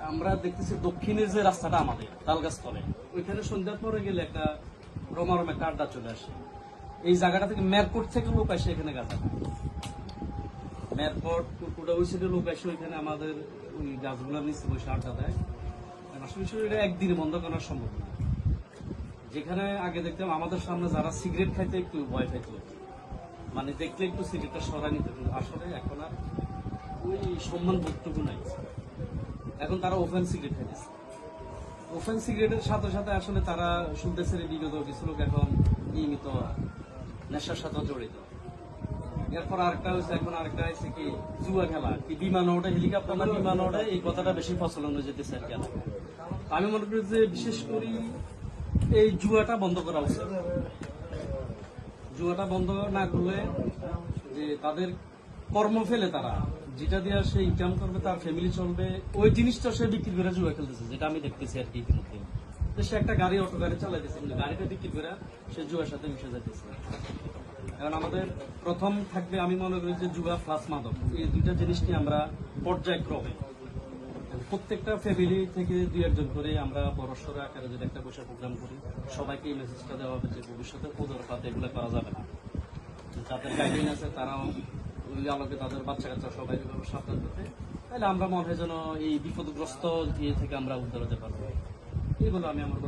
আমরা দেখতেছি দক্ষিণের যে রাস্তাটা আমাদের তালগাছতলে, ওইখানে সন্ধ্যার পরে গেলে একটা রোমারম একটা আড্ডা চলে আসে। এই জায়গাটা থেকে মেরকোট থেকে লোক আসে এখানে গাঁজা খায়। মেরকোট কুকুডা ওই সাইডে লোক আসে ওইখানে আমাদের ওই গাছগুলোর নিচে বসে আড্ডা দেয়। আসলে এটা একদিনে বন্ধ করা সম্ভব না। যেখানে আগে দেখতাম আমাদের সামনে যারা সিগারেট খাইতে একটু ভয় খাইত, মানে দেখলে একটু সিগারেটটা সরাই নিতে, আসলে এখন আর ওই সম্মান বোধটুকু নাই। এখন তারা ওপেন সিগারেট খাইতেছে। ওপেন সিগারেটের সাথে সাথে আসলে তারা শুনতেছে বিগত কিছু লোক এখন নিয়মিত নেশার সাথে জড়িত। এরপর আরেকটা হয়েছে, এখন আরেকটা হয়েছে কি জুয়া খেলা, কি বিমান ওঠে, হেলিকপ্টার না বিমান ওঠে, এই কথাটা বেশি প্রচলন হয়ে যেতেছে আর কি। আমি মনে করি যে বিশেষ করে এই জুয়াটা বন্ধ করা উচিত। জুয়াটা বন্ধ না করলে যে তাদের কর্ম ফেলে তারা যেটা দিয়ে সে ইনকাম করবে, তার ফ্যামিলি চলবে, ওই জিনিসটা সে বিক্রি করে জুয়া খেলতেছে, যেটা আমি দেখতেছি আর কি। ইতিমধ্যে সে একটা গাড়ি, অটো গাড়ি চালাইতেছে, কিন্তু গাড়িটা বিক্রি করে সে জুয়ার সাথে মিশে যাইতেছে। কারণ আমাদের প্রথম থাকবে, আমি মনে করি যে জুয়া প্লাস মাদক, এই দুইটা জিনিসকে আমরা পর্যায়ক্রমে প্রত্যেকটা ফ্যামিলি থেকে 2-1 করে আমরা বড়সড় আকারে যদি একটা বসে প্রোগ্রাম করি, সবাইকে এই মেসেজটা দেওয়া হবে যে ভবিষ্যতে ওদরপাত এগুলো করা যাবে না। যাদের গাইডলাইন আছে তারাও ওই আলোকে তাদের বাচ্চা কাচ্চা সবাই সাবধান করতে, তাহলে আমরা মনে হয় যেন এই বিপদগ্রস্ত ইয়ে থেকে আমরা উদ্ধার হতে পারবো। এইগুলো আমি আমার